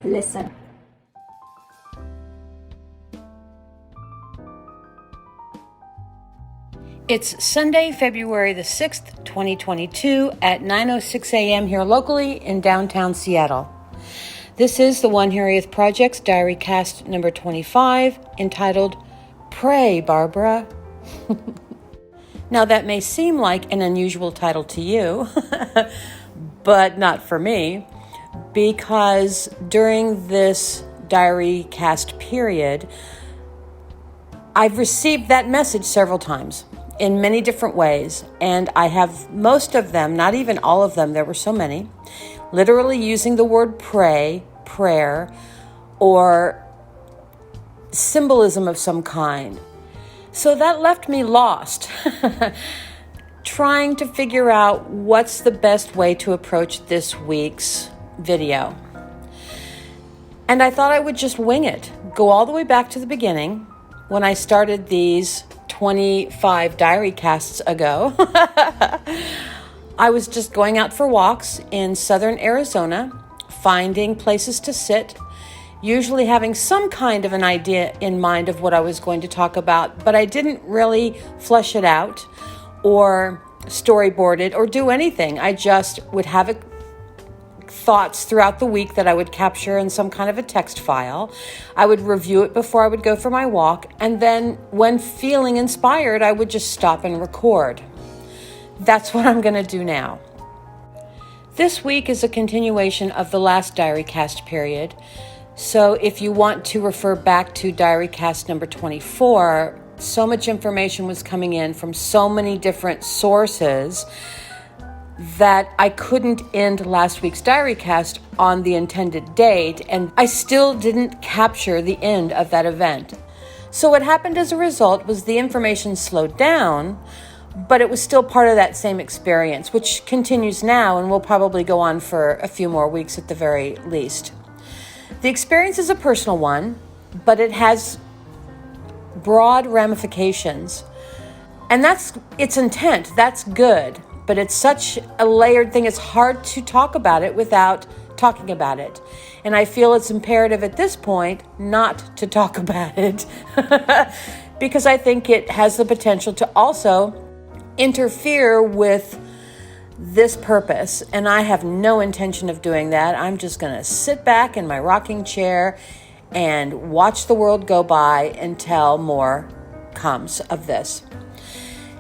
Listen. It's Sunday, February the 6th, 2022 at 9:06 a.m. here locally in downtown Seattle. This is the OneHiraethProject's DiaryCast number 25, entitled Pray, Barbara. Now that may seem like an unusual title to you, but not for me, because during this DiaryCast period, I've received that message several times in many different ways, and I have most of them, not even all of them, there were so many, literally using the word pray, prayer, or symbolism of some kind. So that left me lost, trying to figure out what's the best way to approach this week's video. And I thought I would just wing it, go all the way back to the beginning when I started these 25 diary casts ago. I was just going out for walks in southern Arizona, finding places to sit, usually having some kind of an idea in mind of what I was going to talk about, but I didn't really flesh it out or storyboard it or do anything. I just would have thoughts throughout the week that I would capture in some kind of a text file. I would review it before I would go for my walk, and then when feeling inspired, I would just stop and record. That's what I'm going to do now. This week is a continuation of the last DiaryCast period, so if you want to refer back to DiaryCast number 24, so much information was coming in from so many different sources that I couldn't end last week's DiaryCast on the intended date, and I still didn't capture the end of that event. So what happened as a result was the information slowed down, but it was still part of that same experience, which continues now and will probably go on for a few more weeks at the very least. The experience is a personal one, but it has broad ramifications, and that's its intent. That's good. But it's such a layered thing, it's hard to talk about it without talking about it. And I feel it's imperative at this point not to talk about it because I think it has the potential to also interfere with this purpose. And I have no intention of doing that. I'm just going to sit back in my rocking chair and watch the world go by until more comes of this.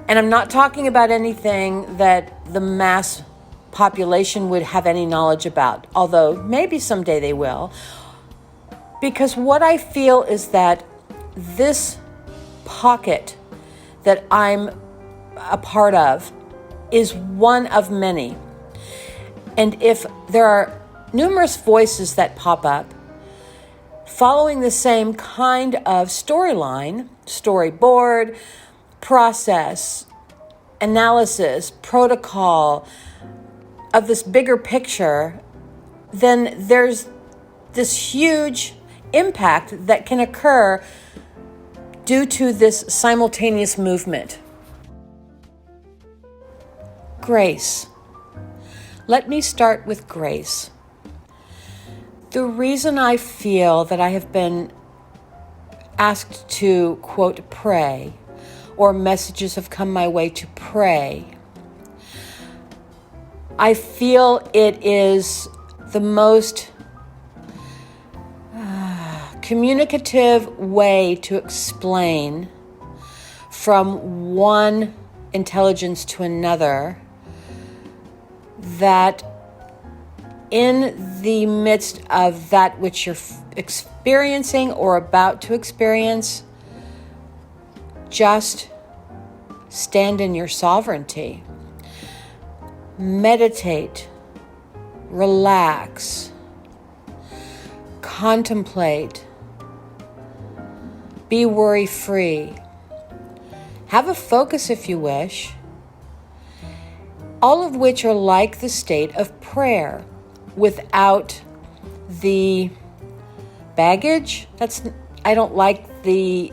And I'm not talking about anything that the mass population would have any knowledge about, although maybe someday they will. Because what I feel is that this pocket that I'm a part of is one of many. And if there are numerous voices that pop up following the same kind of storyline, storyboard, process, analysis, protocol of this bigger picture, then there's this huge impact that can occur due to this simultaneous movement. Grace. Let me start with grace. The reason I feel that I have been asked to, quote, pray, or messages have come my way to pray, I feel it is the most communicative way to explain from one intelligence to another that in the midst of that which you're experiencing or about to experience, just stand in your sovereignty. Meditate, relax, contemplate, be worry-free. Have a focus if you wish, all of which are like the state of prayer without the baggage. I don't like the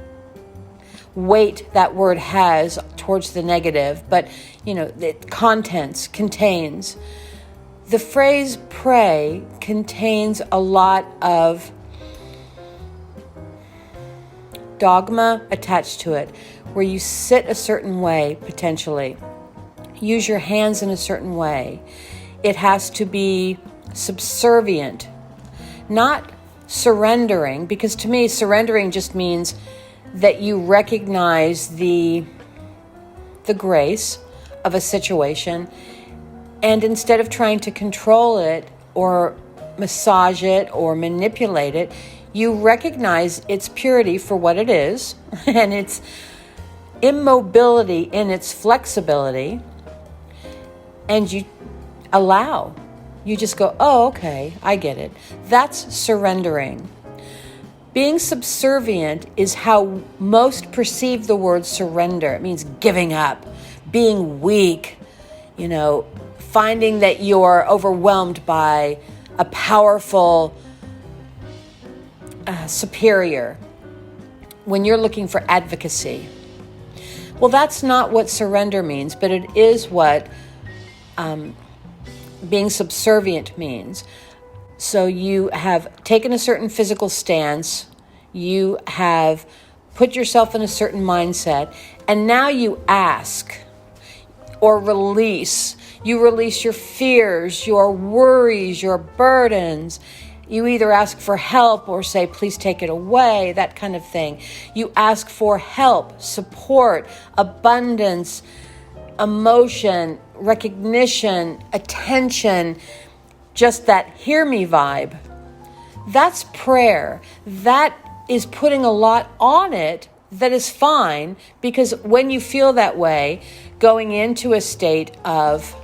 weight that word has towards the negative, but it contains The phrase pray contains a lot of dogma attached to it, where you sit a certain way, potentially. Use your hands in a certain way. It has to be subservient, not surrendering, because to me, surrendering just means that you recognize the grace of a situation, and instead of trying to control it or massage it or manipulate it, you recognize its purity for what it is and its immobility in its flexibility, and you allow. You just go, oh, okay, I get it. That's surrendering. Being subservient is how most perceive the word surrender. It means giving up, being weak, finding that you're overwhelmed by a powerful superior when you're looking for advocacy. Well, that's not what surrender means, but it is what being subservient means. So you have taken a certain physical stance, you have put yourself in a certain mindset, and now you ask or release. You release your fears, your worries, your burdens. You either ask for help or say, please take it away, that kind of thing. You ask for help, support, abundance, emotion, recognition, attention, just that hear me vibe. That's prayer. That is putting a lot on it that is fine, because when you feel that way, going into a state of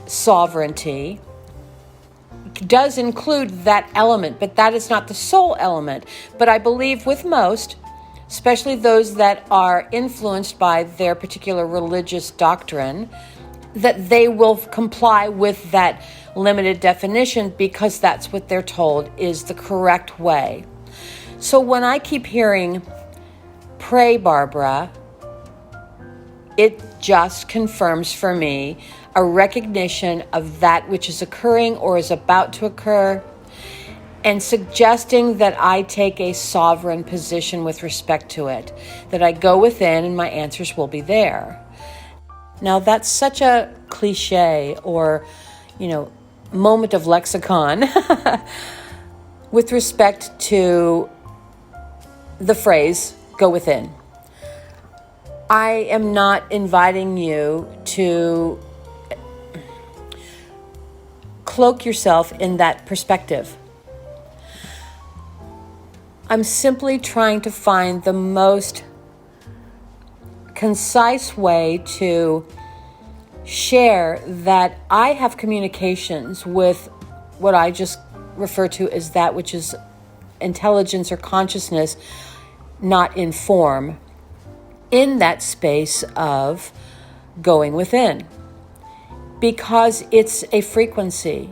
sovereignty does include that element, but that is not the sole element. But I believe with most, especially those that are influenced by their particular religious doctrine, that they will comply with that limited definition because that's what they're told is the correct way. So when I keep hearing, pray, Barbara, it just confirms for me a recognition of that which is occurring or is about to occur, and suggesting that I take a sovereign position with respect to it, that I go within and my answers will be there. Now that's such a cliche or, moment of lexicon with respect to the phrase, go within. I am not inviting you to cloak yourself in that perspective. I'm simply trying to find the most concise way to share that I have communications with what I just refer to as that which is intelligence or consciousness, not in form, in that space of going within. Because it's a frequency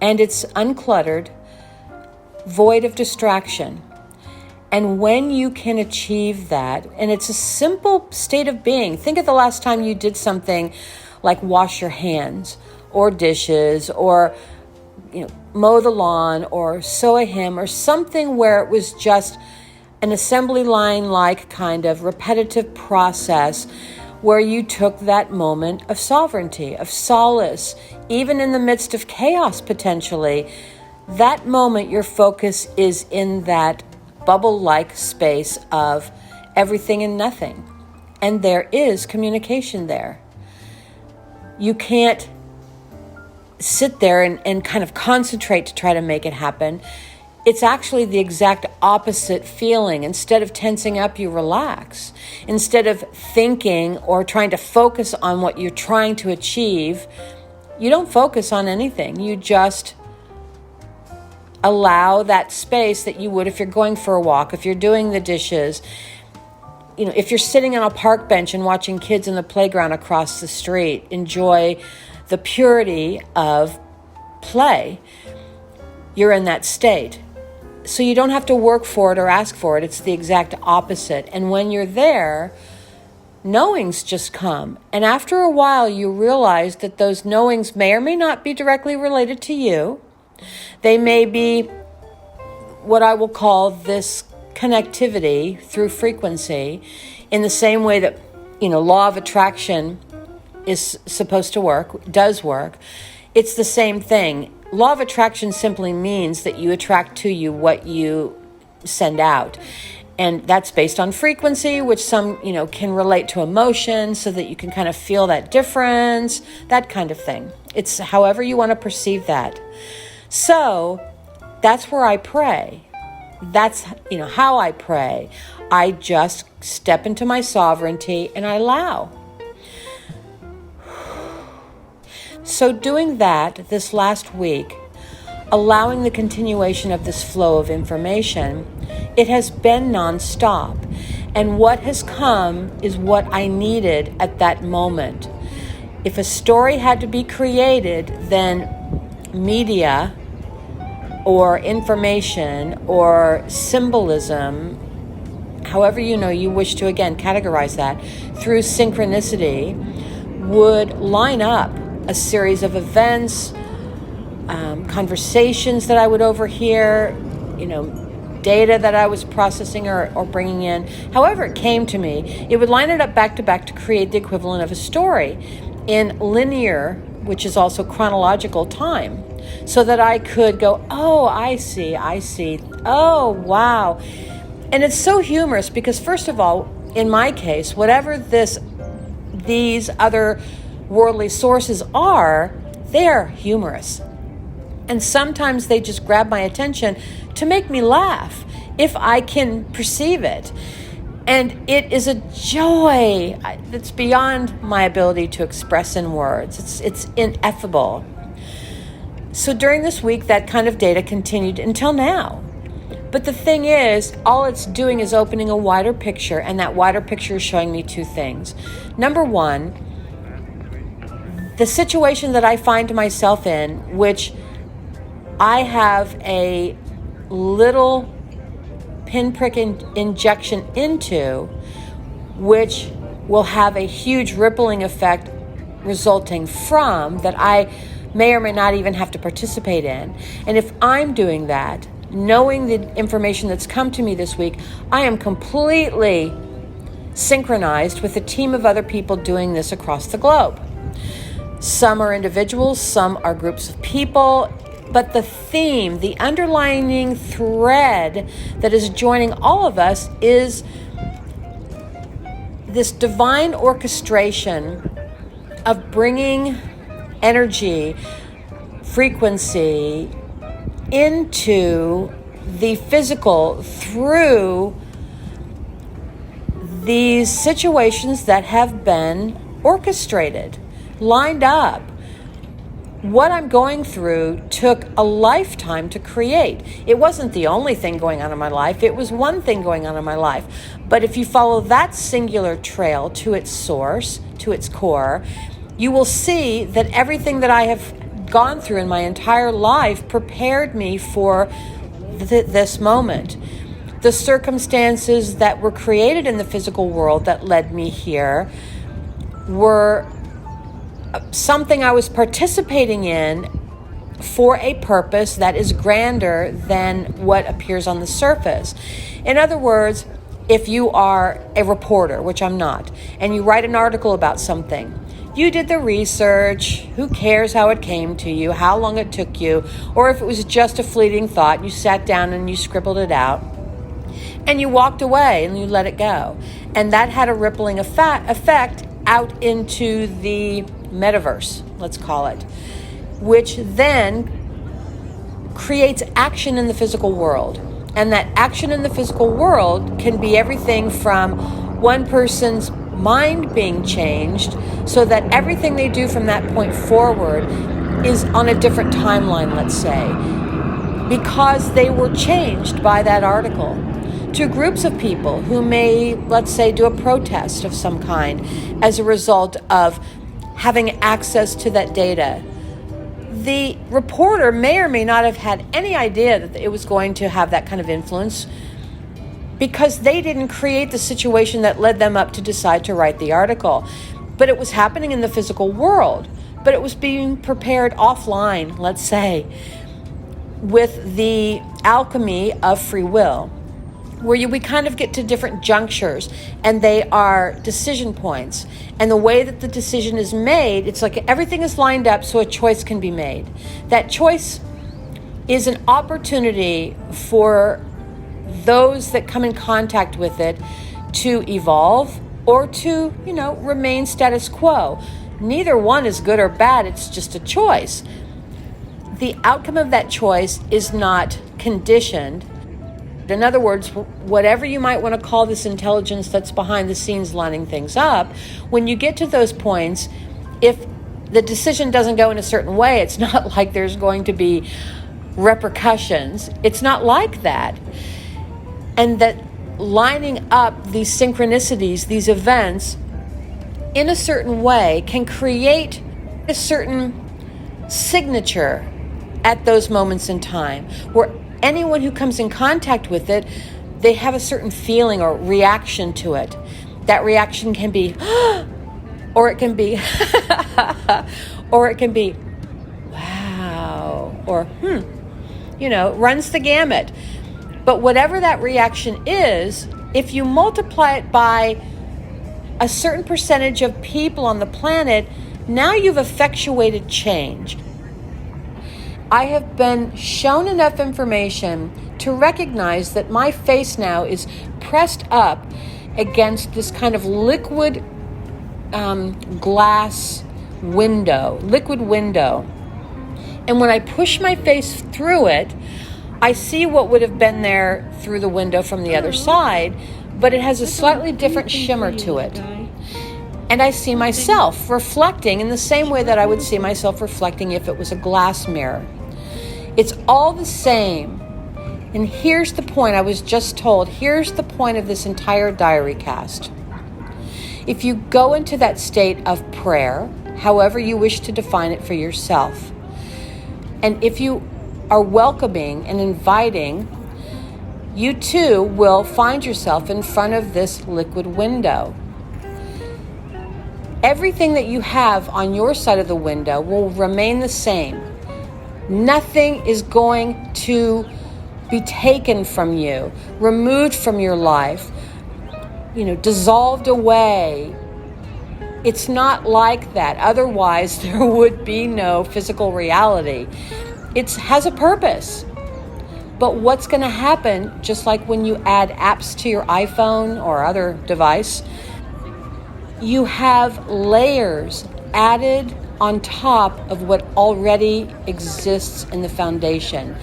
and it's uncluttered, void of distraction. And when you can achieve that, and it's a simple state of being. Think of the last time you did something like wash your hands or dishes or mow the lawn or sew a hem or something where it was just an assembly line-like kind of repetitive process where you took that moment of sovereignty, of solace, even in the midst of chaos potentially. That moment, your focus is in that bubble-like space of everything and nothing. And there is communication there. You can't sit there and kind of concentrate to try to make it happen. It's actually the exact opposite feeling. Instead of tensing up, you relax. Instead of thinking or trying to focus on what you're trying to achieve, you don't focus on anything. You just allow that space that you would if you're going for a walk, if you're doing the dishes, if you're sitting on a park bench and watching kids in the playground across the street. Enjoy the purity of play. You're in that state. So you don't have to work for it or ask for it. It's the exact opposite. And when you're there, knowings just come. And after a while, you realize that those knowings may or may not be directly related to you. They may be what I will call this connectivity through frequency, in the same way that, law of attraction is supposed to work, does work. It's the same thing. Law of attraction simply means that you attract to you what you send out. And that's based on frequency, which some, can relate to emotion, so that you can kind of feel that difference, that kind of thing. It's however you want to perceive that. So that's where I pray. That's, how I pray. I just step into my sovereignty and I allow. So doing that this last week, allowing the continuation of this flow of information, it has been nonstop. And what has come is what I needed at that moment. If a story had to be created, then media or information or symbolism, however you wish to, again, categorize that, through synchronicity, would line up a series of events, conversations that I would overhear, data that I was processing or bringing in. However it came to me, it would line it up back to back to create the equivalent of a story in linear, which is also chronological time, so that I could go, oh, I see, oh, wow. And it's so humorous because, first of all, in my case, whatever these other worldly sources are, they're humorous. And sometimes they just grab my attention to make me laugh if I can perceive it. And it is a joy that's beyond my ability to express in words. It's ineffable. So during this week, that kind of data continued until now. But the thing is, all it's doing is opening a wider picture, and that wider picture is showing me two things. Number one, the situation that I find myself in, which I have a little pinprick injection into, which will have a huge rippling effect resulting from, that I may or may not even have to participate in. And if I'm doing that, knowing the information that's come to me this week, I am completely synchronized with a team of other people doing this across the globe. Some are individuals, some are groups of people, but the theme, the underlying thread that is joining all of us is this divine orchestration of bringing energy, frequency into the physical through these situations that have been orchestrated, lined up. What I'm going through took a lifetime to create. It wasn't the only thing going on in my life. It was one thing going on in my life. But if you follow that singular trail to its source, to its core, you will see that everything that I have gone through in my entire life prepared me for this moment. The circumstances that were created in the physical world that led me here were something I was participating in for a purpose that is grander than what appears on the surface. In other words, if you are a reporter, which I'm not, and you write an article about something, you did the research, who cares how it came to you, how long it took you, or if it was just a fleeting thought, you sat down and you scribbled it out, and you walked away and you let it go. And that had a rippling effect out into the metaverse, let's call it, which then creates action in the physical world. And that action in the physical world can be everything from one person's mind being changed so that everything they do from that point forward is on a different timeline, let's say, because they were changed by that article. To groups of people who may, let's say, do a protest of some kind as a result of having access to that data. The reporter may or may not have had any idea that it was going to have that kind of influence, because they didn't create the situation that led them up to decide to write the article. But it was happening in the physical world. But it was being prepared offline, let's say, with the alchemy of free will, where we kind of get to different junctures, and they are decision points. And the way that the decision is made, it's like everything is lined up so a choice can be made. That choice is an opportunity for those that come in contact with it to evolve or to, remain status quo. Neither one is good or bad, it's just a choice. The outcome of that choice is not conditioned. In other words, whatever you might want to call this intelligence that's behind the scenes lining things up, when you get to those points, if the decision doesn't go in a certain way, it's not like there's going to be repercussions. It's not like that. And that lining up these synchronicities, these events, in a certain way can create a certain signature at those moments in time, where anyone who comes in contact with it, they have a certain feeling or reaction to it. That reaction can be, or it can be, or it can be, wow, or, runs the gamut. But whatever that reaction is, if you multiply it by a certain percentage of people on the planet, now you've effectuated change. I have been shown enough information to recognize that my face now is pressed up against this kind of liquid glass window, liquid window. And when I push my face through it, I see what would have been there through the window from the other side, but it has a slightly different shimmer to it. And I see myself reflecting in the same way that I would see myself reflecting if it was a glass mirror. It's all the same. And here's the point I was just told. Here's the point of this entire DiaryCast. If you go into that state of prayer, however you wish to define it for yourself, and if you are welcoming and inviting, you too will find yourself in front of this liquid window. Everything that you have on your side of the window will remain the same. Nothing is going to be taken from you, removed from your life, dissolved away. It's not like that. Otherwise, there would be no physical reality. It has a purpose. But what's going to happen, just like when you add apps to your iPhone or other device, you have layers added on top of what already exists in the foundation.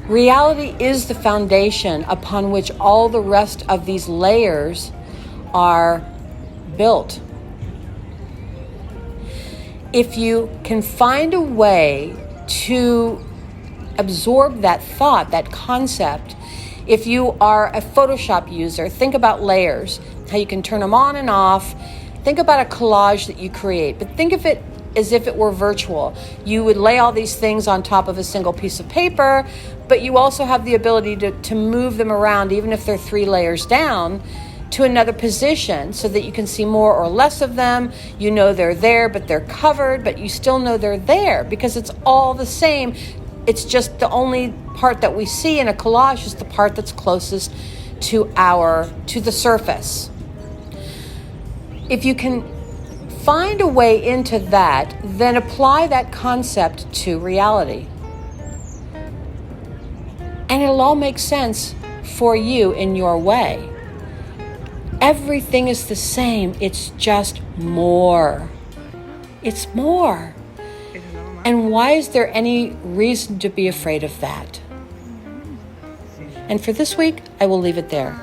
Reality is the foundation upon which all the rest of these layers are built. If you can find a way to absorb that thought, that concept, if you are a Photoshop user, think about layers, how you can turn them on and off. Think about a collage that you create, but think of it as if it were virtual. You would lay all these things on top of a single piece of paper, but you also have the ability to move them around, even if they're 3 layers down, to another position so that you can see more or less of them. You know they're there, but they're covered, but you still know they're there because it's all the same. It's just the only part that we see in a collage is the part that's closest to the surface. If you can find a way into that, then apply that concept to reality. And it'll all make sense for you in your way. Everything is the same. It's just more. It's more. And why is there any reason to be afraid of that? And for this week, I will leave it there.